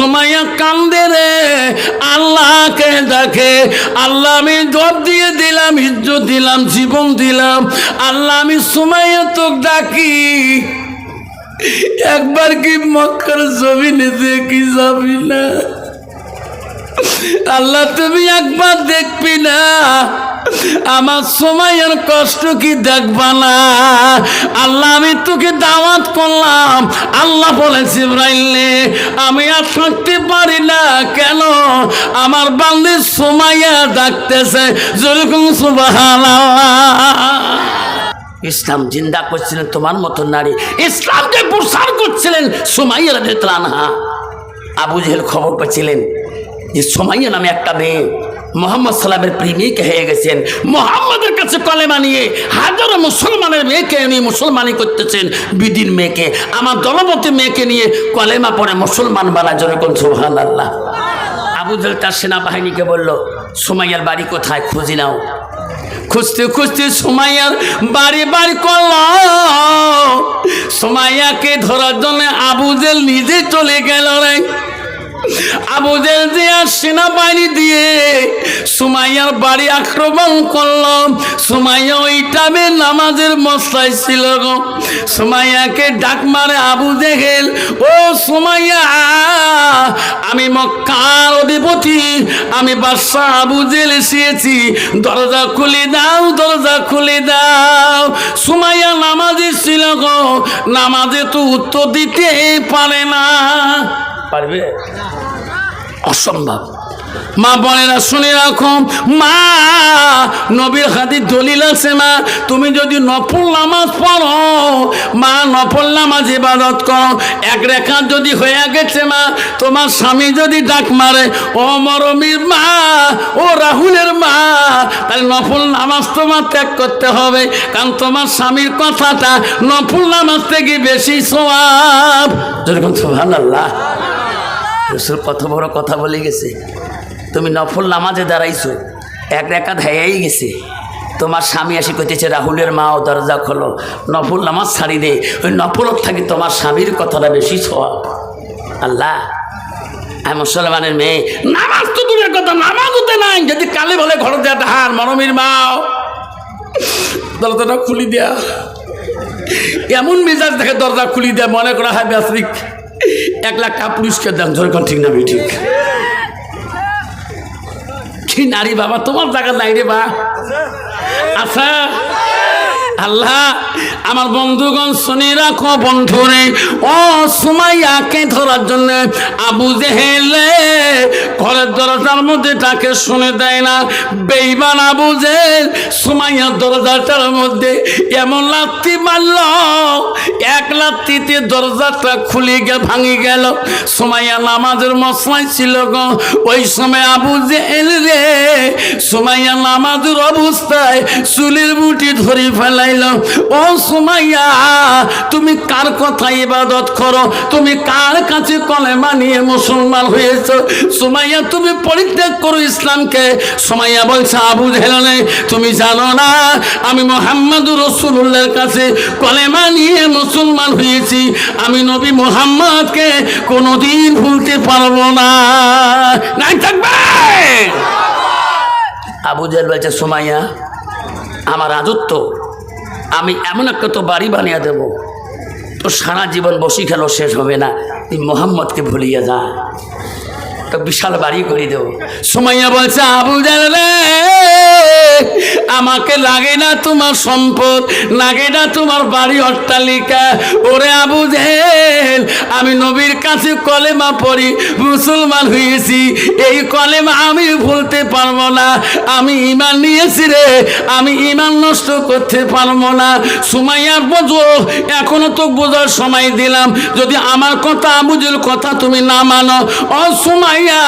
সুমাইয়া কান্দে রে, আল্লাহকে ডাকে, আল্লাহ আমি জব দিয়ে দিলাম, ইজ্জত দিলাম, জীবন দিলাম, আল্লাহ আমি সুমাইয়া তোকে ডাকি, একবার কি মক্কার জমিনে দেখি যাবি না? আল্লাহ তুমি একবার দেখবি না? আমার সুমাইয়ার কষ্ট কি দেখবা না? আল্লাহ আমি তোকে দাওয়াত করলাম। আল্লাহ বলে জিবরাইলে আমি আর থাকতে পারি না, কেন? আমার বান্দি সুমাইয়া ডাকতেছে, যেরকম সুবহানাল্লাহ। ইসলাম জিন্দা করছিলেন তোমার মতো নারী, ইসলামকে প্রসার করছিলেন সুমাইয়া রাদিয়াল্লাহু আনহা। আবু জেহেল খবর পেয়েছিলেন যে সুমাইয়া নামে একটা মেয়ে মোহাম্মদ সাল্লামের প্রেমিক হয়ে গেছেন, মোহাম্মদের কাছে কলেমা নিয়ে হাজারো মুসলমানের মেয়েকে নিয়ে মুসলমানি করতেছেন, বিদির মেয়েকে, আমার দলবতী মেয়েকে নিয়ে কলেমা পড়ে মুসলমান বানা, যেরকম সুবহানাল্লাহ। আবু জেহেল তার সেনাবাহিনীকে বলল, সুমাইয়ার বাড়ি কোথায়, খুঁজি নাও। খুঁজতে খুঁজতে সুমাইয়ার বাড়ি বাড়ি করল। সুমাইয়াকে ধরার জন্য আবু জেহেল নিজে চলে গেল রে। আবু জেহেল দিয়ে সেনাবাহিনী দিয়ে সুমাইয়ার বাড়ি আক্রমণ করল। সুমাইয়া ওই টাইমে নামাজের মশলায় ছিল গো। সুমাইয়াকে ডাক মারে আবু জেহেল, ও সুমাইয়া, আমি মক্কার অধিপতি, আমি বাদশা আবু জেহেল এসেছি, দরজা খুলে দাও, দরজা খুলে দাও। সুমাইয়া নামাজে ছিল গো, নামাজে তো উত্তর দিতে পারে না। পারবে? অসম্ভব। মা বোনেরা শুনে রাখো, মা নবীর হাদিস দলিল আছে, মা তুমি যদি নফল নামাজ পড়ো, মা নফল নামাজ ইবাদত করো, এক রাকাত যদি হয়ে গেছে, মা তোমার স্বামী যদি ডাক মারে, ও মরমির মা, ও রাহুলের মা, তাহলে নফল নামাজ তোমার ত্যাগ করতে হবে, কারণ তোমার স্বামীর কথাটা নফল নামাজ থেকে বেশি সওয়াব। যেরকম সুবহানাল্লাহ। রসুল কত বড় কথা বলে গেছে। তুমি নফল নামাজে দাঁড়াইছো, এক রাকাত হয়েই গেছে, তোমার স্বামী এসে কইতেছে রাহুলের মা, ও দরজা খোলো, নফল নামাজ ছাড়ি দে, ওই নফলত থাকি তোমার স্বামীর কথাটা বেশি সওয়াব। আল্লাহ, আমি মুসলমানের মেয়ে, নামাজ তো দূরের কথা, নামাজ হতে নাই, যদি কালে বলে ঘর দেয়া হার মরমির মা, দরজাটা খুলি দেয়া, এমন মেজাজ দেখে দরজা খুলি দেয়া, মনে করা হয় ব্যাসরিক 1 লাখ টাকা পুরস্কার দেন। যেরকম ঠিক না ঠিক? কি নারী বাবা, তোমার জায়গা নাই রে বা। আচ্ছা আল্লাহ, আমার বন্ধুগণ শুনে রাখো, বন্ধুরে, ও সুমাইয়াকে ধরার জন্য আবু জেহেল ঘরের দরজার মধ্যে তাকে শুনে দেয় না। বেঈমান আবু জেহেল সুমাইয়ার দরজাটার মধ্যে এমন লাথি মারল, এক লাথিতে দরজাটা খুলে ভাঙি গেল। সুমাইয়া নামাজের মশলায় ছিল গো। ওই সময় আবু জেহেল রে সুমাইয়া নামাজের অবস্থায় চুলের মুঠি ধরে ফেলাইল। ও সুমাইয়া, তুমি কার কথা ইবাদত করো? তুমি কার কাছে কলেমা নিয়ে মুসলমান হয়েছ? সুমাইয়া, তুমি পরিত্যাগ করো ইসলামকে। সুমাইয়া বলছে, আবু জেহেল, তুমি জানো না আমি মুহাম্মদুর রাসূলুল্লাহর কাছে কলেমা নিয়ে মুসলমান হয়েছি, আমি নবী মুহাম্মদকে কোনোদিন ভুলতে পারবো না। নাই থাকবে। আবু জেহেল বলছে, সুমাইয়া, আমার রাজত্ব আমি এমন একটা তো বাড়ি বানিয়ে দেবো, তো সারা জীবন বসি খেলো শেষ হবে না, তুই মোহাম্মদকে ভুলিয়ে যা, তো বিশাল বাড়ি করে দেবো। সুমাইয়া বলছে, আবু জেহেল, আমাকে লাগে না তোমার সম্পদ, লাগে না তোমার বাড়ি অট্টালিকা। ওরে আবু জেহেল, আমি নবীর কাছে কলেমা পড়ি মুসলমান হয়েছি, এই কলেমা আমি ভুলতে পারবো না, আমি ঈমান নিয়েছি রে, আমি ঈমান নষ্ট করতে পারবো না। সুমাইয়া, বোঝো, এখনো তো বোঝার সময় দিলাম, যদি আমার কথা আবু জেহেল কথা তুমি না মানো, ও সুমাইয়া,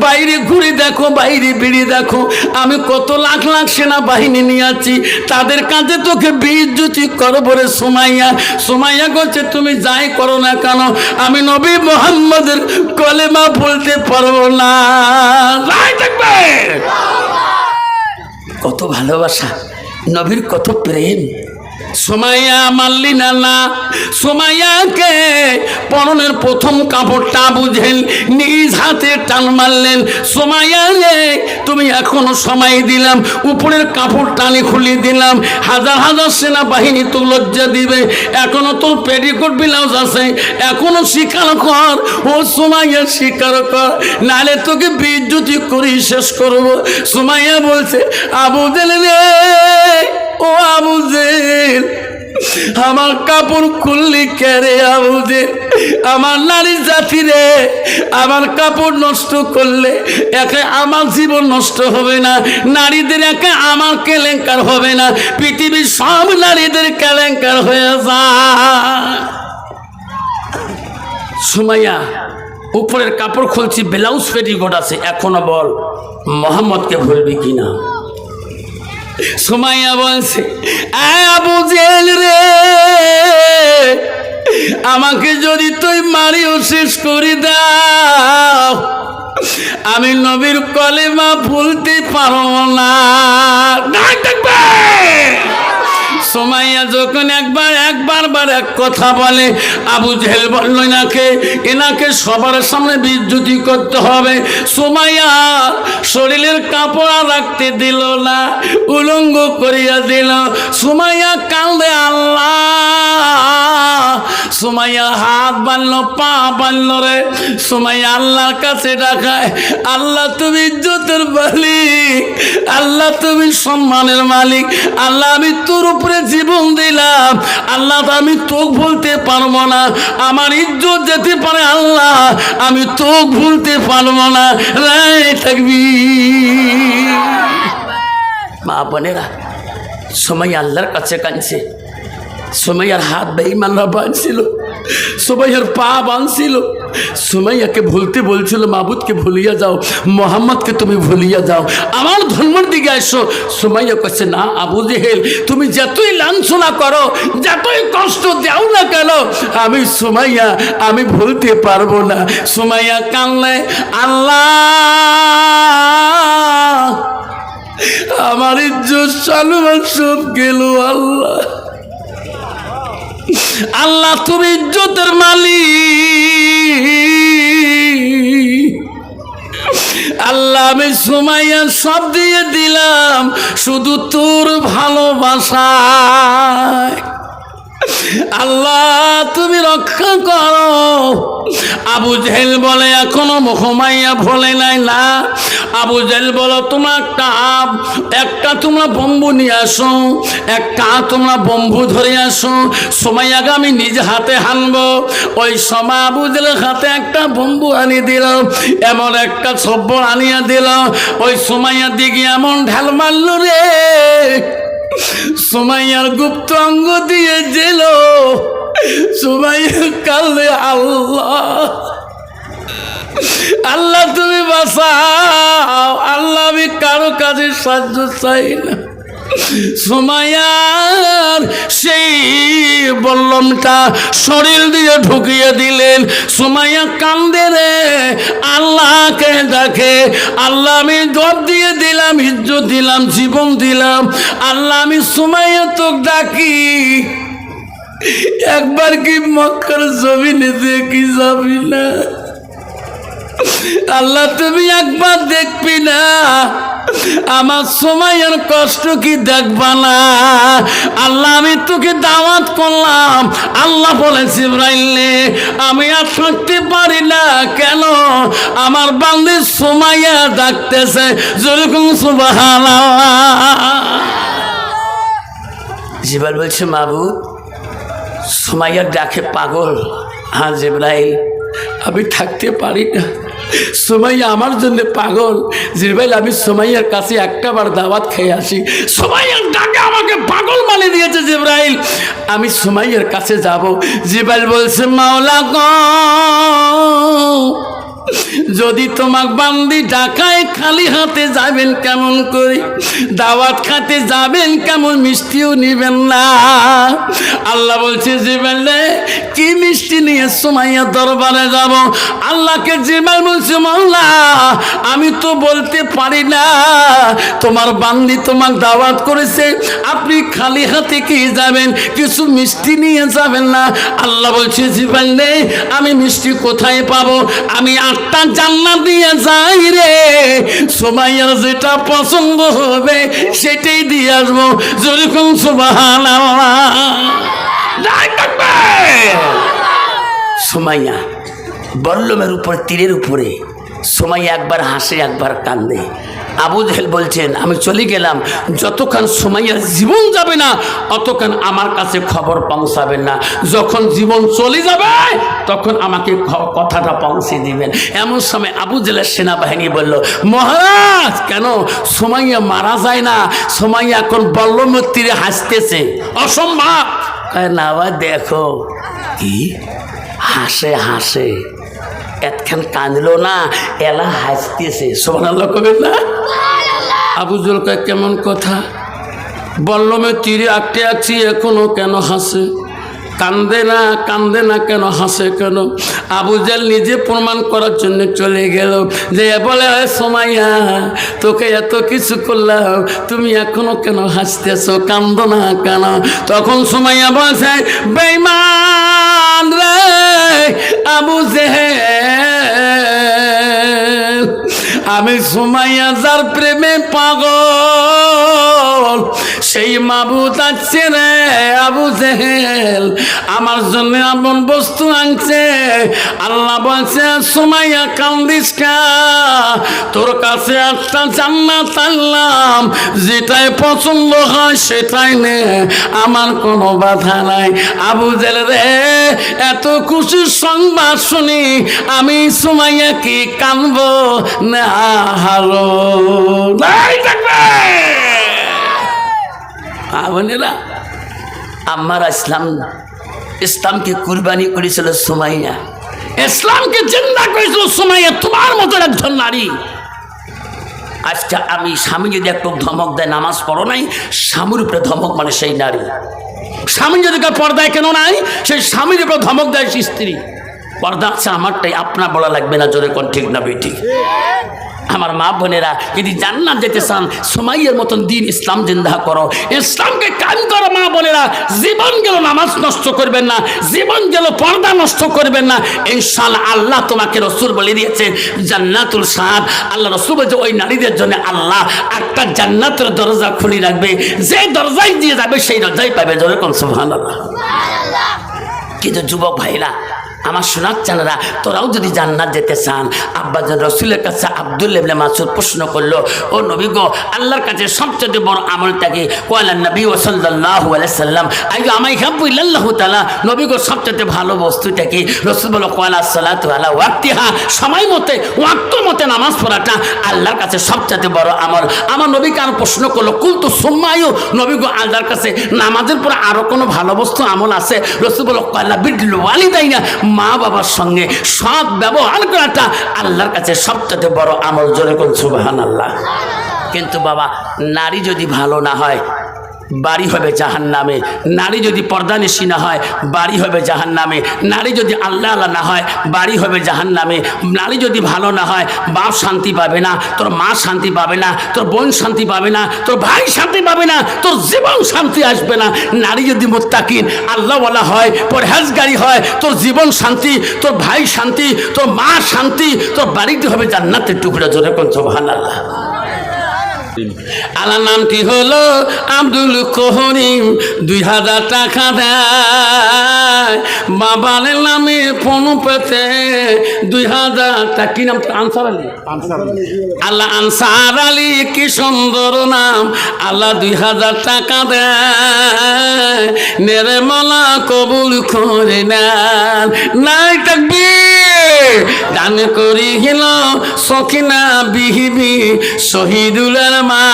বাইরে ঘুরে দেখো, বাইরে বেরিয়ে দেখো, আমি কত লাখ লাখ সেনা বাহিনী নিয়ে আছি, তাদের কাছে তোকে বেইজ্জতি করবো রে সুমাইয়া। সুমাইয়া বলছে, তুমি যাই করো না কেন, আমি নবী মুহাম্মদের কলেমা বলতে পারবো না। কত ভালোবাসা, নবীর কত প্রেম। সুমাইয়া মানলি না, না। সুমাইয়াকে পরনের প্রথম কাপড়টা আবু জেহেল নিজ হাতে টান মারলেন, সুমাইয়া রে তুমি এখনো সময় দিলাম, উপরের কাপড় টানি খুলিয়ে দিলাম, হাজার হাজার সেনাবাহিনী তো লজ্জা দিবে, এখনো তোর পেটিকোট ব্লাউজ আছে, এখনো স্বীকার কর। ও সুমাইয়া স্বীকার কর, নালে তোকে বিদ্যুতি করে শেষ করবো। সুমাইয়া বলছে, আবু জেল রে, ও আবু জেল, আমার কাপড় খুললি কেরে আবু জেল, আমার নারী জাতি রে, আমার কাপড় নষ্ট করলে একে আমার জীবন নষ্ট হবে না, নারীদের একে আমার কেলেঙ্কার হবে না, পৃথিবীর সব নারীদের কেলেঙ্কার হয়ে যায়। সুমাইয়া উপরের কাপড় খুলছি, ব্লাউজ পেটিকোট আছে, এখনো বল মোহাম্মদকে ভুলবি কিনা? সুমাইয়া বলছে, আবু জেল রে, আমাকে যদি তুই মারিও শেষ করে দাও, আমি নবীর কলেমা ভুলতে পারবো না। সুমাইয়া যখন একবার এক কথা বলে, আবু জেহেল বলল এনাকে সবার সামনে বিদ্যুতি করতে হবে। সুমাইয়া শরীরের কাপড় রাখতে দিল না, উলঙ্গ করিয়া দিল। সুমাইয়া কান্দে আল্লাহ, সুমাইয়া হাত বানলো, পা বানলো রে। সুমাইয়া আল্লাহর কাছে ডাকায়, আল্লাহ তুমি ইজ্জতের মালিক, আল্লাহ তুমি সম্মানের মালিক, আল্লাহ আমি তোর উপরে জীবন দিলাম, আল্লাহ আমি তোকে ভুলতে পারবো না, আমার ইজ্জত যেতে পারে আল্লাহ, আমি তোকে ভুলতে পারবো না। রে থাকবি মা বোনেরা, সুমাইয়া আল্লাহর কাছে কাঁদছে। সুমাইয়ার হাত বেঈমানরা বাঁধছিল, সুমাইয়ার পা বাঁধছিল, সুমাইয়াকে ভুলতে বলছিল, মাবুদকে ভুলিয়া যাও, মোহাম্মদকে তুমি ভুলিয়া যাও, আমার ধর্মের দিকে আসো। সুমাইয়া কাছে না আবু জেহেল, তুমি যতই লাঞ্ছনা করো, যতই কষ্ট দাও না কেন, আমি সুমাইয়া আমি ভুলতে পারবো না। সুমাইয়া কানলে, আল্লাহ আমার ইজ্জত সালমান সব গেল, আল্লাহ আল্লাহ তুমি ইজ্জতের মালিক, আল্লাহ আমি সুমাইয়া সব দিয়ে দিলাম শুধু তোর ভালোবাসায়, আল্লাহ তুমি রক্ষা করো। আবু জেহেল বলে এখনো সুমাইয়া ভোলে নাই। না, আবু জেহেল বলো তোমরা একটা তোমরা বম্বু নিয়ে আসো, একটা তোমরা বম্বু ধরে আসো, সুমাইয়াকে আমি নিজে হাতে হানবো। ওই সময় আবু জেহেলের হাতে একটা বম্বু আনিয়ে দিল, এমন একটা সব্বর আনিয়ে দিল, ওই সুমাইয়ার দিকে এমন ঢাল মারল রে, সুমাইয়ার গুপ্ত অঙ্গ দিয়ে জেল। সুমাইয়া কালে, আল্লাহ আল্লাহ তুমি বাঁচাও, আল্লাহ আমি কারো কাজে সাহায্য চাই না। সুমাইয়ার সেই বল্লমটা শরীর দিয়ে ঢুকিয়ে দিলেন। সুমাইয়া কান্দে রে, আল্লাহকে ডাকে, আল্লাহ আমি জব দিয়ে দিলাম, ইজ্জত দিলাম, জীবন দিলাম, আল্লাহ আমি সুমাইয়া তোকে ডাকি, একবার কি মক্কার জমিনে দেখি যাবি না? আল্লাহ তুমি একবার দেখবি না? আমার সুমাইয়ার কষ্ট কি দেখবা না? আল্লাহ আমি তোকে দাওয়াত করলাম। আল্লাহ বলে জিবরাইল আমি আর থাকতে পারি না, কেন? আমার বান্দি সুমাইয়া ডাকতেছে, যেরকম সুবহানাল্লাহ। জিবরাইল বলছে মাবুদ সুমাইয়া ডাকে পাগল। হ্যাঁ জিবরাইল আমি থাকতে পারি না, সুমাইয়া আমার জন্য পাগল। জিবরাইল আমি সুমাইয়ার কাছে একটা বার দাওয়াত খেয়ে আসি। সুমাইয়ার ডাকে আমাকে পাগল মানে দিয়েছে জিবরাইল, আমি সুমাইয়ার কাছে যাব। জিবরাইল বলছে মাওলা গো, যদি তোমাক বান্দি ডাকায় খালি হাতে যাবেন কেমন করে? দাওয়াত খাতে যাবেন কেমন? মিষ্টিও নিবেন না। আল্লাহ বলছে জিবরাইল কি মিষ্টি নিয়ে সুমাইয়া দরবারে যাব? আল্লাহকে জিবরাইল বলছে মাওলা আমি তো বলতে পারি না, তোমার বান্দি তোমাক দাওয়াত করেছে, আপনি খালি হাতে কি যাবেন? কিছু মিষ্টি নিয়ে যাবেন না? আল্লাহ বলছে জিবরাইল আমি মিষ্টি কোথায় পাবো? আমি 8টা জান্নাত দিয়ে যাই রে, সুমাইয়ার যেটা পছন্দ হবে সেটাই দিয়ে আসবো। যেরকম সুবহানাল্লাহ। সুমাইয়া বল্লমের উপর, তীরের উপরে। সুমাইয়া একবার হাসে একবার কান্দে। আবু জেহেল বলছেন আমি চলে গেলাম, যতক্ষণ সুমাইয়ার জীবন যাবে না অতক্ষণ আমার কাছে খবর পৌঁছাবেন না। যখন জীবন চলে যাবে তখন আমাকে কথাটা পৌঁছে দিবেন। এমন সময় আবু জেহেলের সেনাবাহিনী বলল, মহারাজ কেন সুমাইয়া মারা যায় না? সুমাইয়া এখন বল্লমের তীরে হাসতেছে। অসম্ভব। না বা দেখো কি হাসে হাসে, এতখান কাঁদলো না, এলা হাসতেছে। সুবহানাল্লাহ কবেন না? আবু জেহেল কয় কেমন কথা? বল্লমের তীরে আটকে আছি, এখনো কেন হাসে? কান্দে না কেন, হাসে কেন? আবু জেহেল নিজে প্রমাণ করার জন্য চলে গেল, যে বলে সুমাইয়া তোকে এত কিছু করলাম, তুমি এখনো কেন হাসতেছো, কান্দো না কেন? তখন সুমাইয়া বলছে, বেঈমান রে আবু জেহেল, আমি সুমাইয়া যার প্রেমে পাগল সেই মাবুদ আছে রে আবু জেহেল, আমার জন্য এমন বস্তু আনছে। আল্লাহ বলছে সুমাইয়া কান্দিস না, তোর কাছে একটা জান্নাত আনলাম, যেটাই পছন্দ হয় সেটাই নে, আমার কোনো বাধা নাই। আবু জেহেল রে এত খুশির সংবাদ শুনি আমি সুমাইয়া কি কানবো না? হারো নাই থাকবে বোনেরা। আমরা ইসলামকে কুরবানি করেছিল সুমাইয়া, ইসলামকে জিন্দা করেছিল সুমাইয়া, তোমার মতো একজন নারী। আজকে আমি স্বামী যদি একটু ধমক দেয় নামাজ পড়ো নাই, স্বামীর উপরে ধমক মানে সেই নারী। স্বামী যদি পর্দায় কেন নাই, সেই স্বামীর উপরে ধমক দেয় স্ত্রী। পর্দা আছে আমারটাই, আপনার বলা লাগবে না, জোরে কোন ঠিক না বেটি? আমার মা বোনেরা যদি জান্নাত যেতে চান সুমাইয়ার মতন দিন ইসলাম জিন্দা করো, ইসলামকে কায়েম করো। মা বোনেরা জীবন গেল নামাজ নষ্ট করবেন না, জীবন গেল পর্দা নষ্ট করবেন না, ইনশাআল্লাহ আল্লাহ তোমাকে রসুল বলে দিয়েছেন জান্নাতুল সাদ। আল্লাহ রসুল বলছে ওই নারীদের জন্য আল্লাহ একটা জান্নাতের দরজা খুলে রাখবে, যে দরজায় দিয়ে যাবে সেই দরজায় পাবে। জোরে কোন সুবহানাল্লাহ। কিন্তু যুবক ভাইরা আমার শোনাচ্ছেনরা, তোরাও যদি জান্নাত যেতে চান, আব্বাজান রসুলের কাছে আব্দুল্লাহ ইবনে মাসউদ প্রশ্ন করলো, ও নবী গো আল্লাহর কাছে সবচেয়ে বড় আমলটা কি? কয়লা নবী সাল্লাল্লাহু আলাইহি সাল্লাম আইয়ু আমাই হাব্বু ইল্লাল্লাহু তাআলা, নবী গো সবচেয়ে ভালো বস্তুটা কি? রসুল বলল কয়লা সালাতু আলা ওয়াক্তিহা, সময় মতে ওয়াক্ত মতে নামাজ পড়াটা আল্লাহর কাছে সবচেয়ে বড় আমল। আমার নবীকে আর প্রশ্ন করলো কুলতু সুম্মায়ু, নবী গো আল্লাহর কাছে নামাজের পরে আরো কোনো ভালো বস্তু আমল আছে? রসুল বলল কয়লা বিরুল ওয়ালিদাইনা, মা বাবার সঙ্গে সৎ ব্যবহার করাটা আল্লাহর কাছে সবচেয়ে বড় আমল। জোরে কোন সুবহানাল্লাহ। কিন্তু বাবা নারী যদি ভালো না হয় বাড়ি হবে জাহান্নামে, নারী যদি পর্দানিশী না হয় বাড়ি হবে জাহান্নামে, নারী যদি আল্লাহ আল্লাহ না হয় বাড়ি হবে জাহান্নামে, নারী যদি ভালো না হয় বাপ শান্তি পাবে না, তোর মা শান্তি পাবে না, তোর বোন শান্তি পাবে না, তোর ভাই শান্তি পাবে না, তোর জীবন শান্তি আসবে না। নারী যদি মুত্তাকিন আল্লাহওয়ালা হয়, পরহেজগারি হয়, তোর জীবন শান্তি, তোর ভাই শান্তি, তোর মা শান্তি, তোর বাড়িতে হবে জান্নাতের টুকরা। জোরে কোন সুবহানাল্লাহ। আল্লাহ নামটি হলো আব্দুল করিম, 2000 টাকা দেয় বাবার নামে ফোন পেতে 2000 টাকা। কি নাম? আনসার আলী। আল্লাহ আনসার আলী, কি সুন্দর নাম। আল্লাহ 2000 টাকা দেয়, নেরে মালা কবুল করে নেন। নাই তাকবীর। দান করি গেল সখিনা বিহিবি শহীদুলের মা,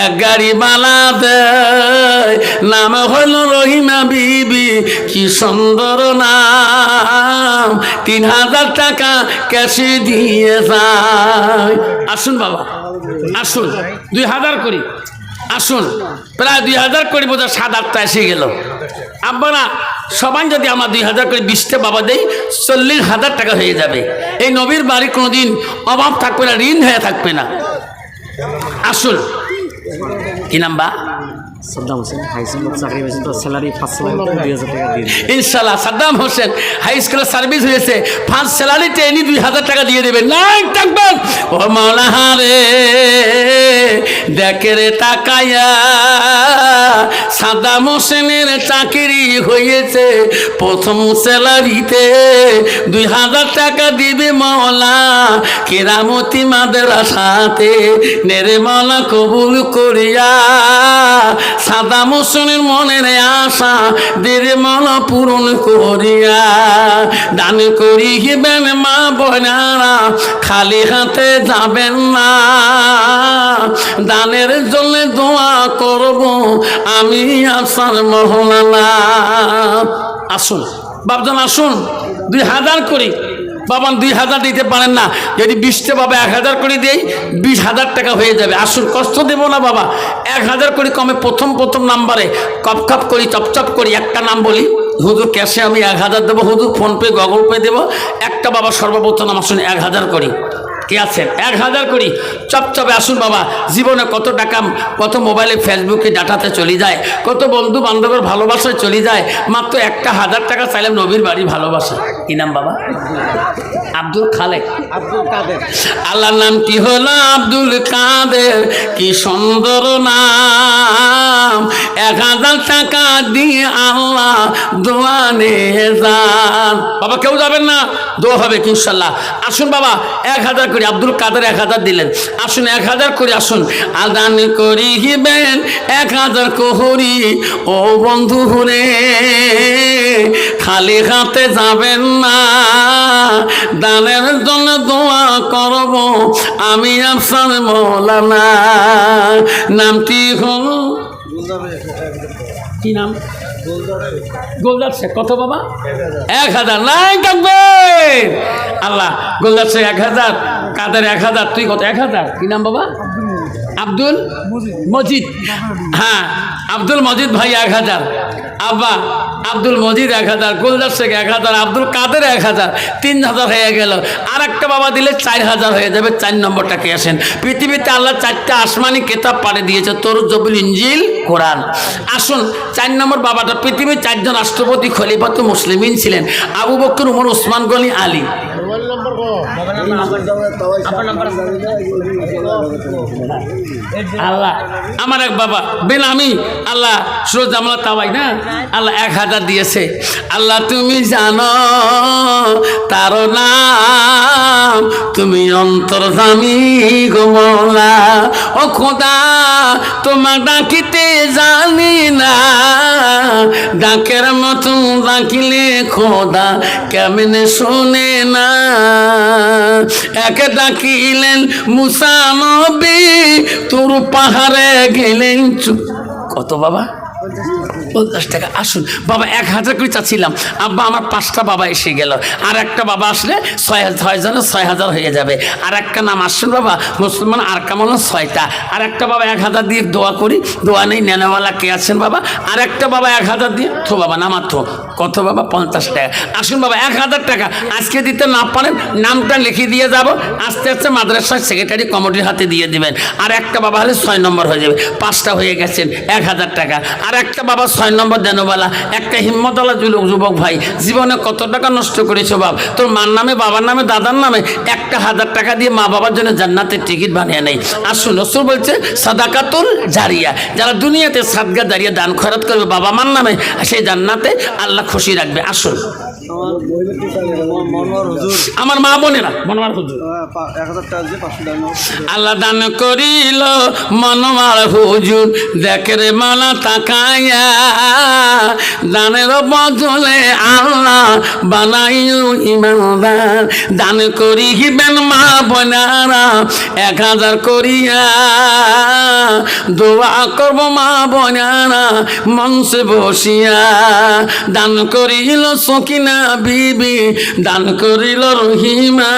এক গাড়ি বালা দেয়, নাম হইল রহিমা বিবি, কি সুন্দর নাম। 3000 টাকা ক্যাশে দিয়ে যায়। আসুন বাবা আসুন, 2000 করি আসুন, প্রায় 2000 করি বোধ হয় 7-8টা এসে গেল। আপনারা সবাই যদি আমার 2000 করে 20টা বাবা দেই 40,000 টাকা হয়ে যাবে। এই নবীর বাড়ি কোনোদিন অভাব থাকবে না, ঋণ হয়ে থাকবে না। আসুন, কি নাম বা? সাদ্দাম হোসেন হাই স্কুলের চাকরি হয়েছে তো স্যালারি 5 লাখ 2,000 টাকা দিয়ে দিন। ইনশাল্লাহ সাদ্দাম হোসেন হাই স্কুলের সার্ভিস হয়েছে, ফার্স্ট স্যালারি ট্রেনি 2,000 টাকা দিয়ে দেবেন। নাই থাকবেন ও মাওলা রে, দেখে রে তাকায়া সাদ্দাম হোসেনের চাকরি হয়েছে, প্রথম স্যালারিতে 2,000 টাকা দিবে মাওলা কেরামতি মাদ্রাসাতে। নেরে মাওলা কবুল করিয়া সাদ্দাম হোসেনের মনের আশা দেরে মাওলা পূরণ করিয়া। দান করিবেন মা বোনেরা, খালি হাতে যাবেন না, দানের জন্য দোয়া করব আমি আসার মহলানা। আসুন বাপজন আসুন, 2,000 করি। বাবা 2,000 দিতে পারেন না, যদি 20টা বাবা 1,000 করে দেই 20,000 টাকা হয়ে যাবে। আসুন কষ্ট দেব না বাবা, 1,000 করে কমে প্রথম নাম্বারে কপ করি চপচপ করি একটা নাম বলি, হুজুর ক্যাশে আমি 1,000 দেবো, হুজুর ফোনপে গুগল পে দেবো। একটা বাবা সর্বপ্রথম আসুন 1,000 করি। কে আছেন? 1,000 করি চপচপে আসুন বাবা। জীবনে কত টাকা, কত মোবাইলে ফেসবুকে ডাটাতে চলে যায়, কত বন্ধু বান্ধবের ভালোবাসায় চলে যায়, মাত্র 1,000 টাকা চাইলাম নবীর বাড়ি ভালোবাসা। কি নাম বাবা? আব্দুল খালেক, আব্দুল কাদের। আল্লাহর নামটি হলো আব্দুল কাদের, কি সুন্দর নাম। 1,000 টাকা দিয়ে আল্লাহ দোয়া নিয়ে যান। বাবা কেউ যাবেন না, দোয়া হবে ইনশাল্লাহ। আসুন বাবা 1,000 করে, আব্দুল কাদের 1,000 দিলেন। আসুন 1,000 করে আসুন, আদান করিবেন 1,000 কোহরি ও বন্ধু রে, খালি হাতে যাবেন না, দানের জন্য দোয়া করব আমি আফসার মৌলানা। নামটি হল কি নাম? গোলদার শেখ। কত বাবা? 1,000। নাই থাকবে আল্লাহ। গোলদার শেখ 1,000, কাদের 1,000, তুই কত? 1,000। কি নাম বাবা? আব্দুল মজিদ। হ্যাঁ আব্দুল মজিদ ভাই 1,000। আব্বা আব্দুল মজিদ 1,000, গোলদার শেখ 1,000, আব্দুল কাদের 1,000, 3,000 হয়ে গেল। আর একটা বাবা দিলে 4,000 হয়ে যাবে। 4 নম্বরটা কে আসেন? পৃথিবীতে আল্লাহ 4টা আসমানি কেতাব পাড়ে দিয়েছে, তরুজ, জবিল, ইঞ্জিল, কোরআন। আসুন 4 নম্বর বাবাটা, পৃথিবীর 4 জন রাষ্ট্রপতি খলিফাতুল মুসলিমিন ছিলেন, আবু বকর, উমর, ওসমান গনি, আলী। আল্লাহ আমার এক বাবা বেনামি, আল্লাহ সুরজ আমলা তাওয়াই না, আল্লাহ 1,000 দিয়েছে। আল্লাহ তুমি জানো তার নাম, তুমি অন্তর্যামী গো মওলা। ও খোদা তোমার ডাকিতে জানি না, ডাকের মতন ডাকিলে খোদা কেমনে শোনে না। একে ডাকিলেন মুসা নবী, তোর পাহাড়ে গেলেন কত বাবা? 50 টাকা। আসুন বাবা 1,000 করে চাচ্ছিলাম, আব্বা আমার 5টা বাবা এসে গেল, আর একটা বাবা আসলে 6,000 হয়ে যাবে। আর একটা নাম আসুন বাবা, মুসলমান আর কামানো 6টা। আর একটা বাবা 1,000 দিয়ে দোয়া করি, দোয়া নেই নেনেওয়ালা কে আছেন বাবা? আর একটা বাবা 1,000 দিয়ে থো বাবা, নামার থো। কত বাবা? 50 টাকা। আসুন বাবা 1,000 টাকা আজকে দিতে না পারেন নামটা লিখে দিয়ে যাব, আস্তে আস্তে মাদ্রাসার সেক্রেটারি কমিটির হাতে দিয়ে দিবেন। আর একটা বাবা হলে 6 নম্বর হয়ে যাবে। 5টা হয়ে গেছেন, 1,000 টাকা। আর একটা বাবা 6 নম্বর দেনওয়ালা, একটা হিম্মতওয়ালা যুবক ভাই, জীবনে কত টাকা নষ্ট করেছো বাপ, তোর মার নামে, বাবার নামে, দাদার নামে 1,000 টাকা দিয়ে মা বাবার জন্য জান্নাতের টিকিট বানিয়ে নেই। আসুন রাসূল বলছে সাদাকাতুল জারিয়া, যারা দুনিয়াতে সাদকা জারিয়া দান খয়রাত করবে বাবা মার নামে, সেই জান্নাতে আল্লাহ খুশি রাখবে। আসুন আমার মা বোনেরা, মনোয়ার হুজুর আল্লাহ দান করিল মনোয়ার হুজুর, দেখে রে মালা তাকায়া, দানের বদলে আল্লাহ বানাইও ইমানদার। দান করিবেন মা বোনেরা 1,000 করিয়া, দোয়া করব মা বোনেরা মঞ্চে বসিয়া। দান করিল সকিনা বিবি, দান করিল রহিমা,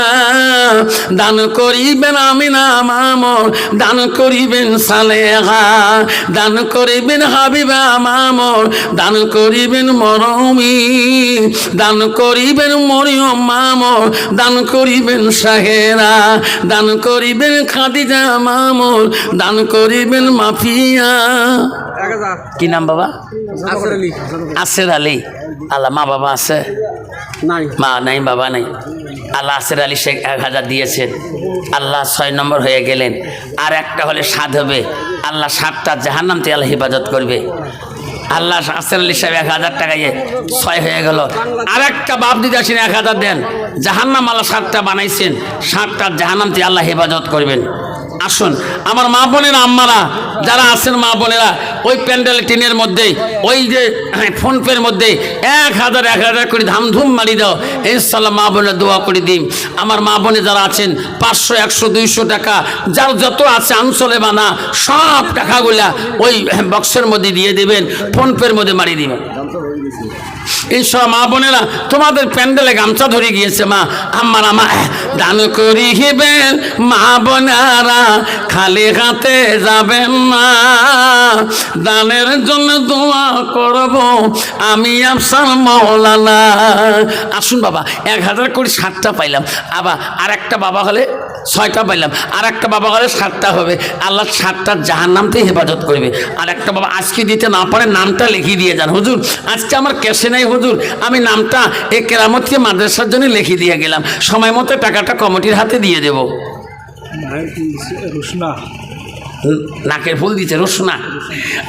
দান করিবেন আমিনা মামর, দান করিবেন সালেহা, দান করিবেন হাবিবা মামর, দান করিবেন মরমি, দান করিবেন মরিয়ম মামর, দান করিবেন সাহেরা, দান করিবেন খাদিজা মামর, দান করিবেন মাফিয়া। কি নাম বাবা? আসের আলী। আল্লাহ মা বাবা আছে? মা নাই, বাবা নাই। আল্লাহ আসের আলী শেখ 1000 দিয়েছেন। আল্লাহ 6 নম্বর হয়ে গেলেন। আর একটা হলে 7 হবে। আল্লাহ 7টা জাহান্নাম থেকে আল্লাহ হেফাজত করবে। আল্লাহ আসের আলী সাহেব 1000 টাকায় 6 হয়ে গেল। আর একটা বাপ দিতে আসেন 1000 দেন। জাহান্নাম আল্লাহ 7টা বানাইছেন, 7টা জাহান্নাম থেকে আল্লাহ হেফাজত করবেন। আসুন আমার মা বোনেরা, আম্মারা যারা আছেন, মা বোনেরা ওই প্যান্ডেল টিনের মধ্যে ওই যে ফোনপের মধ্যে 1000 করে ধামধুম মারি দাও, ইনশাআল্লাহ মা বোনের দোয়া করে দিন। আমার মা বোনে যারা আছেন 500, 100, 200 টাকা যার যত আছে আনচলে বানা সব টাকাগুলা ওই বক্সের মধ্যে দিয়ে দিবেন, ফোনপের মধ্যে মারি দিবেন। ইনশাআল্লাহ মা বোনেরা তোমাদের প্যান্ডেলে গামছা ধরে গিয়েছে। মা আমার দান করিবেন, মা বোনেরা খালি হাতে যাবেন না, দানের জন্য দোয়া করব আমি আফসার মাওলানা। আসুন বাবা, 1000 করে 7টা পাইলাম। আবার আর একটা বাবা হলে 6টা পাইলাম, আর একটা বাবা হলে 7টা হবে। আল্লাহ 7টা জাহান্নাম থেকে হেফাজত করবে। আর একটা বাবা আজকে দিতে না পারে নামটা লিখিয়ে দিয়ে যান, হুজুর আজকে আমার ক্যাশে নাই হুজুর, আমি নামটা এই কেরামতকে মাদ্রাসার জন্য লিখে দিয়ে গেলাম, সময় মতো টাকাটা কমিটির হাতে দিয়ে দেব। নাকের ফুল দিচ্ছে রোশনা।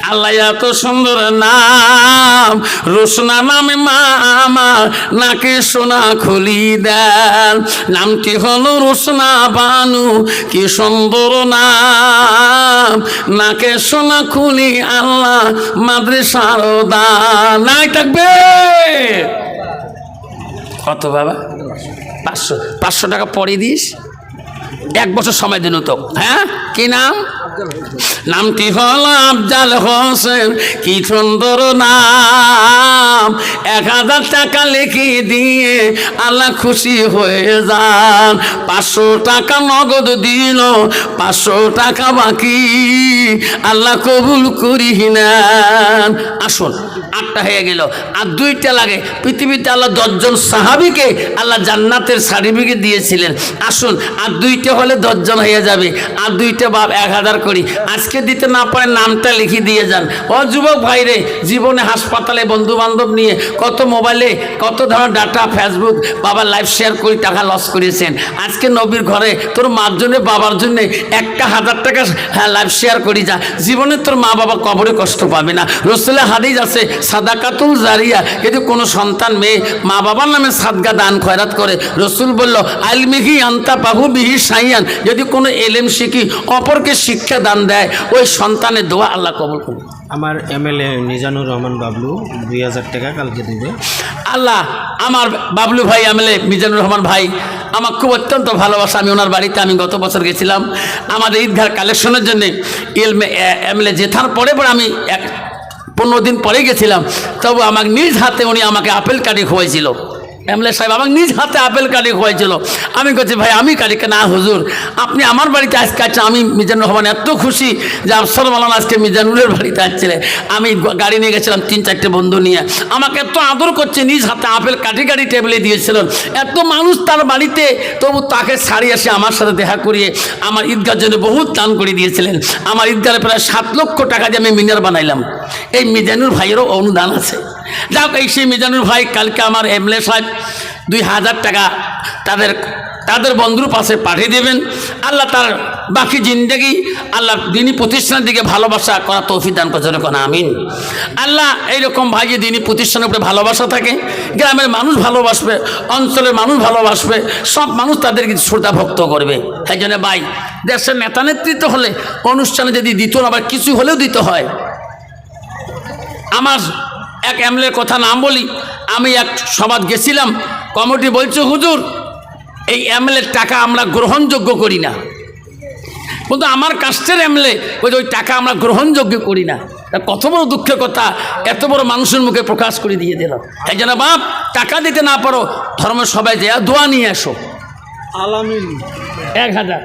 আল্লাহ এত সুন্দর নাম, রোশনা নামে মা আমার নাকে সোনা খুলি দেন। নামটি হলো রোশনা বানু, কি সুন্দর নাম, নাকে সোনা খুলি আল্লাহ মাদ্রাসার দান। নাই থাকবে কত বাবা? 500 টাকা পরে দিস, 1 বছর সময় দিন তো। হ্যাঁ কি নাম? নামটি হল আফজাল হোসেন, কি সুন্দর নাম। 1000 টাকা লিখে দিয়ে আল্লাহ খুশি হয়ে যান। 500 টাকা নগদ দিল, 500 টাকা বাকি আল্লাহ কবুল করি নেন। আসুন 8টা হয়ে গেল, আর 2টা লাগে। পৃথিবীতে আল্লাহ 10 জন সাহাবীকে আল্লাহ জান্নাতের সার্টিফিকেট দিয়েছিলেন। আসুন আর 2টা হলে 10 জন হয়ে যাবে। আর 2টা বাপ 1000 করি, আজকে দিতে না পারে নামটা লিখে দিয়ে যান। ও যুবক ভাইরে, জীবনে হাসপাতালে বন্ধু বান্ধব নিয়ে কত মোবাইলে কত ধরনের ডাটা, ফেসবুক বাবা লাইভ শেয়ার করে টাকা লস করেছেন। আজকে নবীর ঘরে তোর মার জন্য বাবার জন্য 1000 টাকা লাইভ শেয়ার করি যা, জীবনে তোর মা বাবা কবরে কষ্ট পাবে না। রসুলের হাদিস আছে সাদাকাতুল জারিয়া, যদি কোনো সন্তান মেয়ে মা বাবার নামে সাদগা দান খয়রাত করে, রসুল বলল আলমিহি আন্তা পাহু বিহি সাইয়ান, যদি কোনো এলেম শিখি অপরকে শিক্ষা দান দেয়, ওই সন্তানের দোয়া আল্লাহ কবুল করবে। আমার এমএলএ মিজানুর রহমান বাবলু 2000 টাকা কালকে দিবে। আল্লাহ আমার বাবলু ভাই এমএলএ মিজানুর রহমান ভাই আমার খুব অত্যন্ত ভালোবাসা। আমি ওনার বাড়িতে আমি গত বছর গেছিলাম আমাদের ঈদগাহ কালেকশনের জন্যে। এমএলএ জেঠার পরে আমি 15 দিন পরে গেছিলাম, তবু আমাকে নিজ হাতে উনি আমাকে আপেল কাটি খোয়াইছিল। এমএলএ সাহেব আমাকে নিজ হাতে আপেল কাটি খোয়াইছিল। আমি বলছি ভাই আমি কাটিকে না হুজুর, আপনি আমার বাড়িতে আজকে আসছেন। আমি মিজানুর রহমান এত খুশি যে আফসর মালানা আজকে মিজানুরের বাড়িতে আসছিলেন। আমি গাড়ি নিয়ে গেছিলাম 3-4টে বন্ধু নিয়ে, আমাকে এত আদর করছে, নিজ হাতে আপেল কাটি কাটি টেবিলে দিয়েছিলেন। এত মানুষ তার বাড়িতে, তবু তাকে ছাড়ি আসে আমার সাথে দেখা করিয়ে আমার ঈদগার জন্য বহুত দান করে দিয়েছিলেন। আমার ঈদগারে প্রায় 7 লক্ষ টাকা দিয়ে আমি মিনার বানাইলাম। এই মিজানুর ভাইয়েরও অনুদান আছে। যাক এই সেই মিজানুর ভাই কালকে আমার এমএলএ সাহেব 2000 টাকা তাদের বন্ধুর পাশে পাঠিয়ে দেবেন। আল্লাহ তার বাকি জিন্দেগি আল্লাহ দিনী প্রতিষ্ঠানের দিকে ভালোবাসা করা তৌফিক দান করছেন, এখন আমিন। আল্লাহ এইরকম ভাই যে দিনী প্রতিষ্ঠানের উপরে ভালোবাসা থাকে, গ্রামের মানুষ ভালোবাসবে, অঞ্চলের মানুষ ভালোবাসবে, সব মানুষ তাদেরকে শ্রদ্ধা ভক্ত করবে। এই জন্য ভাই দেশের নেতা নেতৃত্ব হলে অনুষ্ঠানে যদি দিত না, আবার কিছু হলেও দিতে হয়। আমার এক এমএলএর কথা নাম বলি, আমি এক সভাত গেছিলাম, কমিটি বলছে হুজুর এই এমএলএর টাকা আমরা গ্রহণযোগ্য করি না, কিন্তু আমার কাস্টের এমএলএ ওই টাকা আমরা গ্রহণযোগ্য করি না। কত বড় দুঃখের কথা, এত বড় মানুষের মুখে প্রকাশ করে দিয়ে দিল। এই জন্য বাপ টাকা দিতে না পারো, ধর্মের সবাই যে দোয়া নিয়ে আসো। আলামিন 1000,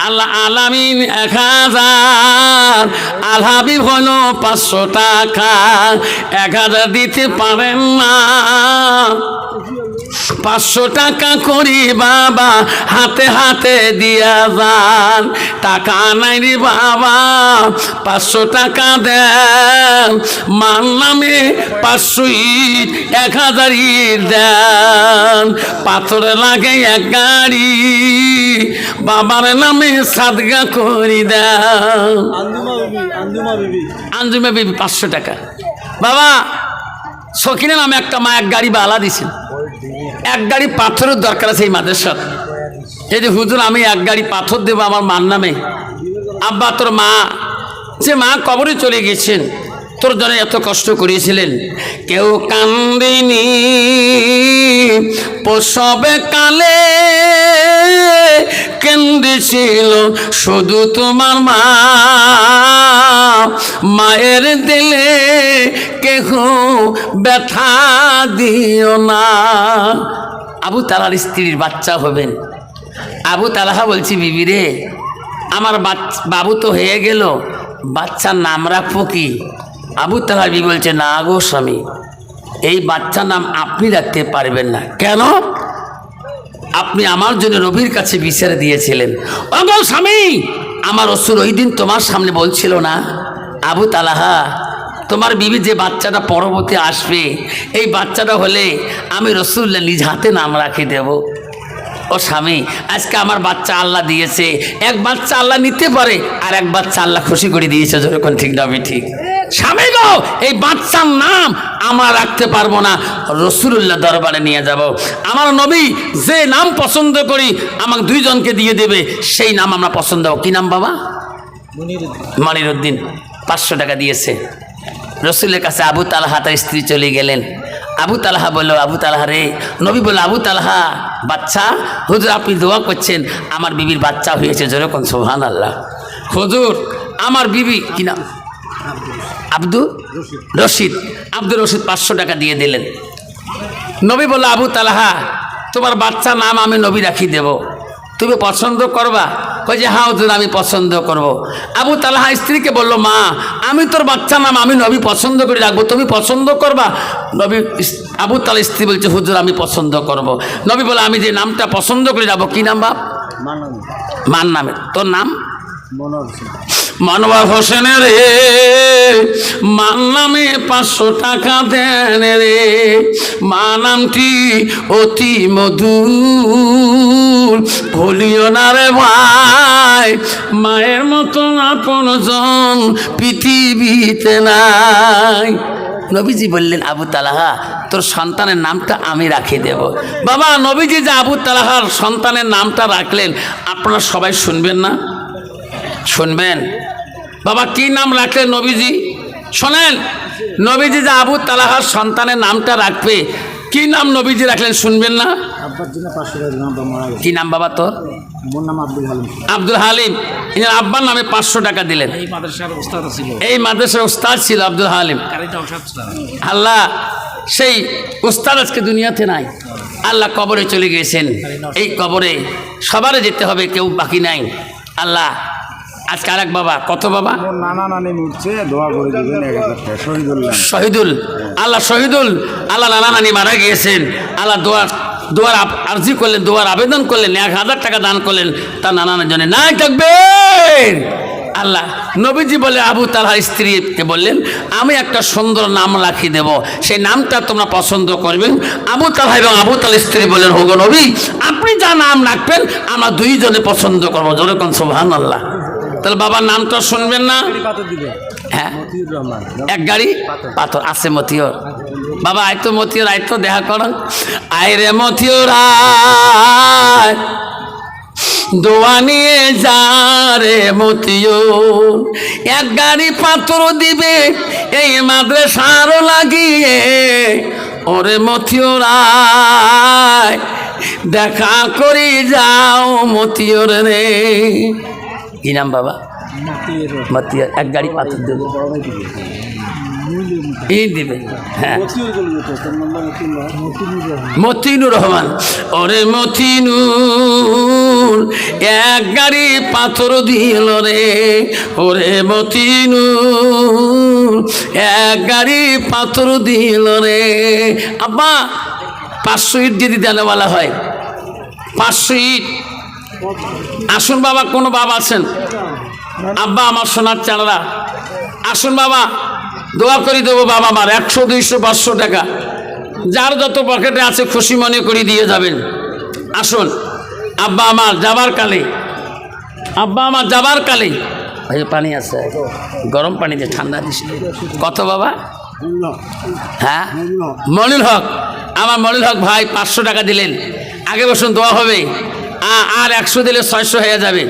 আল্লাহ আলামিন 1000, আল হাবিব হল 500 টাকা, 1000 দিতে পারেন না, 500 টাকা করি বাবা হাতে হাতে দিয়া যান, টাকা নাই রে বাবা 500 টাকা দেন, মার নামে 500 ইট 1000 ইট দেন, পাথরে লাগে 1 গাড়ি বাবার নামে সাদগা করি দেন। আঞ্জুমা বিবি 500 টাকা। বাবা সখিনা নামে একটা মা 1 গাড়ি বালা দিছেন, 1 গাড়ি পাথরের দরকার আছে এই মাদ্রাসার। এই যে হুজুর আমি 1 গাড়ি পাথর দেবো আমার মার নামে। আব্বা তোর মা, যে মা কবরে চলে গেছেন, তোর জন্য এত কষ্ট করিয়েছিলেন, কেউ কান্দিনি প্রসবে কালে, কেন্দেছিল শুধু তোমার মা, মায়ের দিলে কেহ ব্যথা দিও না। আবু তালহার স্ত্রীর বাচ্চা হবেন। আবু তালহা বলছি বিবি রে আমার বাবু তো হয়ে গেল, বাচ্চার নাম রাখবো কি? আবু তালহার বিবি বলছে না গো স্বামী, এই বাচ্চার নাম আপনি রাখতে পারবেন না। কেন? আপনি আমার জন্য নবীর কাছে বিচার দিয়েছিলেন। ওগো স্বামী, আমার রাসূল ওই দিন তোমার সামনে বলছিল না আবু তালহা তোমার বিবি যে বাচ্চাটা পরবর্তী আসবে, এই বাচ্চাটা হলে আমি রাসূলুল্লাহ নিজ হাতে নাম রাখে দেব। ও স্বামী, আজকে আমার বাচ্চা আল্লাহ দিয়েছে, 1 বাচ্চা আল্লাহ নিতে পারে, আর 1 বাচ্চা আল্লাহ খুশি করে দিয়েছে, যখন ঠিক না ঠিক? স্বামী গো, এই বাচ্চার নাম আমরা রাখতে পারবো না, রাসূলুল্লাহ দরবারে নিয়ে যাব। আমার নবী যে নাম পছন্দ করি আমাকে 2 জনকে দিয়ে দেবে, সেই নাম আমরা পছন্দ। কি নাম বাবা? মনিরুদ্দিন। 500 টাকা দিয়েছে। রাসূলের কাছে আবু তালহা তার স্ত্রী চলে গেলেন। আবু তালহা বলল, আবু তালহা রে, নবী বলল আবু তালহা বাচ্চা, হুজুর আপনি দোয়া করছেন আমার বিবির বাচ্চা হয়েছে, যেরকম সুবহানাল্লাহ। হুজুর আমার বিবি কি নাম? আব্দুর রশিদ। আব্দুর রশিদ 500 টাকা দিয়ে দিলেন। নবী বলল আবু তালহা তোমার বাচ্চার নাম আমি নবী রাখি দেব, তুমি পছন্দ করবা? কই যে হ্যাঁ হুজুর আমি পছন্দ করব। আবু তালহা স্ত্রীকে বলল মা আমি তোর বাচ্চার নাম আমি নবী পছন্দ করে রাখবো, তুমি পছন্দ করবা? নবী আবু তালহা স্ত্রী বলছে হুজুর আমি পছন্দ করব। নবী বলে আমি যে নামটা পছন্দ করে যাবো, কি নাম বাপ? মান নামে। তোর নাম? মনোয়ার হোসেন রে, মান নামে 500 টাকা দেন রে, মা নামটি অতি মধুর, ভুলিও না রে ভাই, মায়ের মতো আপনজন পৃথিবীতে নাই। নবীজি বললেন আবু তালহা তোর সন্তানের নামটা আমি রাখি দেব। বাবা নবীজি যে আবু তালহার সন্তানের নামটা রাখলেন, আপনারা সবাই শুনবেন না? শুনবেন? বাবা কি নাম রাখলেন নবীজি? শোনেন, নবীজি যে আবু তালহার সন্তানের নামটা রাখবে, কি নাম নবীজি রাখলেন শুনবেন না? কি নাম বাবা তোর? আব্দুল হালিম। আব্বার নামে 500 টাকা দিলেন। এই মাদ্রাসার উস্তাদ ছিল আব্দুল হালিম। আল্লাহ সেই উস্তাদ আজকে দুনিয়াতে নাই, আল্লাহ কবরে চলে গিয়েছেন। এই কবরে সবারই যেতে হবে, কেউ বাকি নাই। আল্লাহ আজকে আরেক বাবা, কত বাবা? নানা নানি মরছে, দোয়া করে দিবেন। শহীদুল, আল্লাহ শহীদুল, আল্লাহ নানা নানি মারা গিয়েছেন। আল্লাহ দোয়ার আর্জি করলেন, দোয়ার আবেদন করলেন, 1000 টাকা দান করলেন তার নানার জন্য। নাই থাকবে আল্লাহ। নবীজি বলে আবু তালহার স্ত্রীকে বললেন আমি একটা সুন্দর নাম রাখি দেব, সেই নামটা তোমরা পছন্দ করবেন। আবু তালহা এবং আবু তালহার স্ত্রী বললেন হোগো নবী আপনি যা নাম রাখবেন আমরা 2 জনে পছন্দ করবো, যেরকম সুবহানাল্লাহ। তাহলে বাবার নামটা শুনবেন না? হ্যাঁ, 1 গাড়ি পাথর আছে মতিয়র। বাবা আয় তো মতিয়র, আয় তো দেখা করেন। আয় রে মতিয়র আয়, দোয়া নিয়ে যা রে মতিয়র, 1 গাড়ি পাথর দিবে এই মাদ্রাসার লাগিয়ে। ওরে মতিয়র আয়, দেখা করি যাও মতিয়র রে। কি নাম বাবা? মতিয়র। 1 গাড়ি পাথর দেবে, এই দিবে। হ্যাঁ, মতিনুর রহমান। ওরে মতিনুর 1 গাড়ি পাথর দিল রে, ওরে মতিনুর 1 গাড়ি পাথর দিল রে। আব্বা 500 ইট যদি দেনেওয়ালা হয়, 500 ইট। আসুন বাবা, কোনো বাবা আছেন? আব্বা আমার সোনার চাঁদরা, আসুন বাবা, দোয়া করে দেবো বাবা আমার 100, 200, 500 টাকা যার যত পকেটে আছে খুশি মনে করে দিয়ে যাবেন। আসুন আব্বা আমার যাবার কালে, আব্বা আমার যাবার কালে, ভাই পানি আছে, গরম পানিতে ঠান্ডা দিস। কত বাবা? হ্যাঁ, মনির হক, আমার মনির হক ভাই 500 টাকা দিলেন। আগে বসুন, দোয়া হবে। আর 100 দিলে 600 হয়ে যাবে,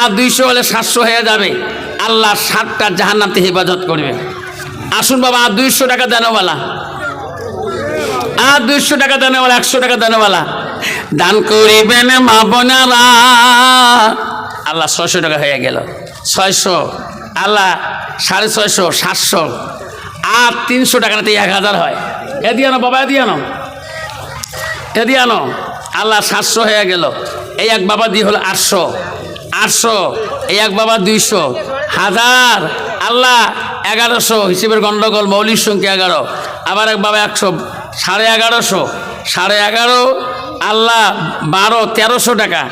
আর 200 হলে 700 হয়ে যাবে। আল্লাহ 7টা জাহান্নাম থেকে হেফাজত করবে। আসুন বাবা, আর 200 টাকা দেনওয়ালা, আর 200 টাকা দেনওয়ালা, 100 টাকা দেনওয়ালা দান করিবেন মা বোনেরা। আল্লাহ 600 টাকা হয়ে গেল, 600, আল্লাহ 650, 700, আর 300 টাকা নাতে 1000 হয়। এদি আনো বাবা, এদি আনো, এদি আনো। আল্লাহ 700 হয়ে গেল। এই এক বাবা দিয়ে হলো 800, 800, এই এক বাবা 200, 1000, আল্লাহ 1100, হিসেবের গন্ডগোল, মৌলিক সংখ্যা 11। আবার এক বাবা 100, 1150, 11.5, আল্লাহ 12, 1300 টাকা।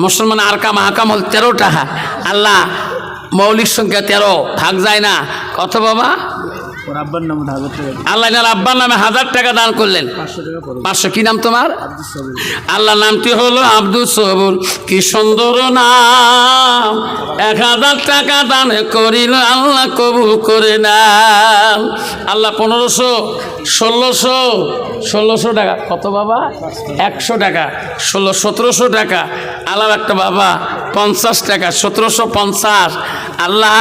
মুসলমান আরকাম হাকাম হল 13 টাকা। আল্লাহ মৌলিক সংখ্যা 13, ভাগ যায় না। কত বাবা? আব্বার নাম 1000 টাকা, আল্লাহ আব্বার নামে 1000 টাকা দান করলেন। 500 টাকা পড়ে। 500। কি নাম তোমার? আব্দুল সবুর। আল্লাহ নামটি হলো আব্দুল সবুর, কি সুন্দর নাম। 1000 টাকা দান করিল, আল্লাহ কবুল করে নাম। আল্লাহ 1500, 1600 টাকা। কত বাবা? 100 টাকা, 16, 1700 টাকা। আল্লাহ একটা বাবা 50 টাকা, 1750। আল্লাহ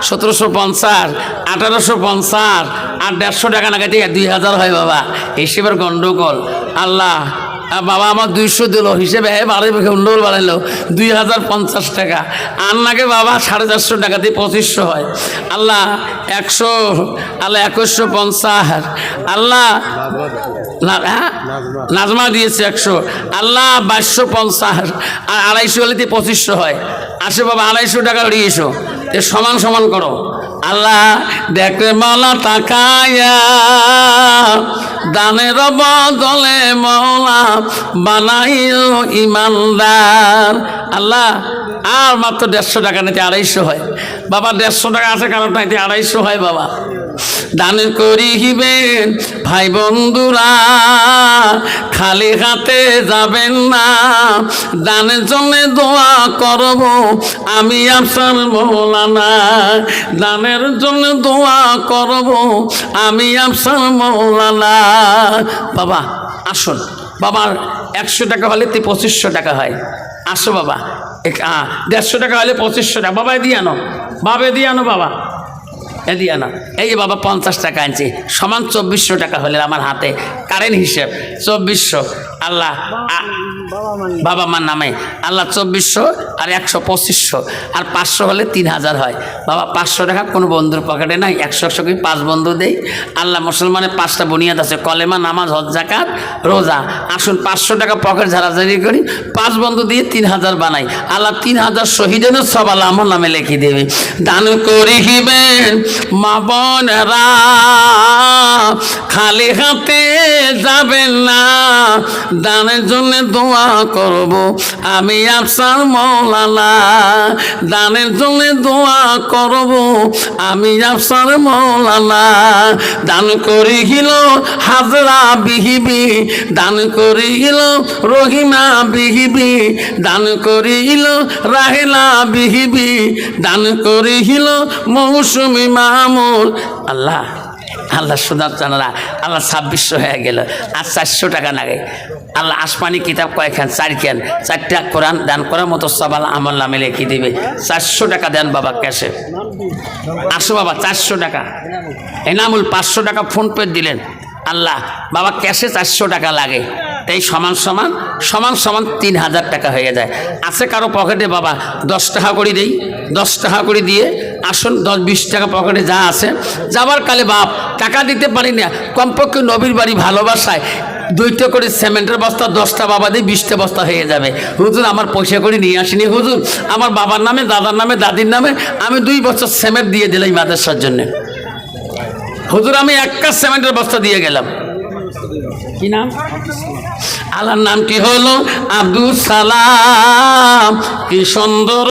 1750, 1850, আর 150 টাকা না কাটিয়ে 2000 হয় বাবা, হিসেবের গন্ডগোল। আল্লাহ বাবা আমার 200 দিল, হিসেবে বাড়ি গন্ডগোল বাড়াইলো, 2050 টাকা। আর নাকি বাবা 450 টাকা দিয়ে 2500 হয়। আল্লাহ 100, আল্লাহ 2150, আল্লাহ হ্যাঁ নাজমা দিয়েছে 100, আল্লাহ 2250, আর 250 হলে 2500 হয়। আসে বাবা 250 টাকা উড়িয়ে এসো, এ সমান সমান করো। আল্লাহ দেখে মালা তাকায়া, দানের বদলে মৌলা বানাইল ইমানদার। আল্লাহ আর মাত্র 150 টাকা নিতে 250 হয় বাবা। 150 টাকা আছে কারণ নিতে 250 হয় বাবা। দান করিবেন ভাই বন্ধুরা, খালি হাতে যাবেন না। দানের জন্য দোয়া করব আমি আপনার মৌলানা, দানের জন্য দোয়া করব আমি আপনার মৌলানা। বাবা আসুন, বাবার 100 টাকা হলে 2500 টাকা হয়। আসো বাবা, 150 টাকা হলে 2500 টাকা। বাবা দিয়ে আনো, বাবা দিয়ে আনো, বাবা এদিকে না। এই যে বাবা 50 টাকা আনছি, সমান 2400 টাকা হলে আমার হাতে কারেন্ট হিসেব 2400। আল্লাহ বাবা মার নামে আল্লাহ 2400, আর 100 2500, আর 500 হলে 3000 হয় বাবা। 500 টাকা কোনো বন্ধুর পকেটে নাই, 100 করে 5 বন্ধু দেই। আল্লাহ মুসলমানের 5টা বুনিয়াদ আছে, কলেমা, নামাজ, হজ, যাকাত, রোজা। আসুন 500 টাকা পকেট ঝাড়াঝাড়ি করি, 5 বন্ধু দিয়ে 3000 বানাই। আল্লাহ 3000 শহীদের সব আল্লাহ আমার নামে লিখে দেবে। দান করিবেন মা বোনেরা, খালি হাতে যাবেন না। দানের জন্য দোয়া করব আমি আপনার মৌলানা, দানের জন্য দোয়া করব আমি আপনার মৌলানা। দান করিল হাজরা বিহিবি, দান করিল রহিমা বিহিবি, দান করিল রাহেলা বিহিবি, দান করিল মৌসুমি মামুর। আল্লাহ আল্লাহ সুদার জানারা আল্লাহ 2600 হয়ে গেল, আর 400 টাকা লাগে। আল্লাহ আসমানি কিতাব কয়েকখান, 4টা কোরআন দান করার মতো সবাল আমল নামে লিখে দিবে। 400 টাকা দেন বাবা ক্যাশে। আসো বাবা 400 টাকা এনামুল, 500 টাকা ফোনপে দিলেন। আল্লাহ বাবা ক্যাশে 400 টাকা লাগে, তাই সমান সমান 3000 টাকা হয়ে যায়। আছে কারো পকেটে বাবা 10 টাকা করে দেই, 10 টাকা করে দিয়ে আসুন, 10-20 টাকা পকেটে যা আছে। যাবার কালে বাপ টাকা দিতে পারি না, কমপক্ষে নবীর বাড়ি ভালোবাসায় 2টা করে সিমেন্টের বস্তা 10টা বাবা দিয়ে 20টা বস্তা হয়ে যাবে। হুজুর আমার পয়সা করে নিয়ে আসিনি হুজুর, আমার বাবার নামে, দাদার নামে, দাদির নামে আমি 2 বছর সিমেন্ট দিয়ে দিলাম মাদ্রাসার জন্যে। হুজুর আমি 1 কাজ সিমেন্টের বস্তা দিয়ে গেলাম। কি নাম? আল্লাহর নাম কি হলো? আব্দুস সালাম। কি সুন্দর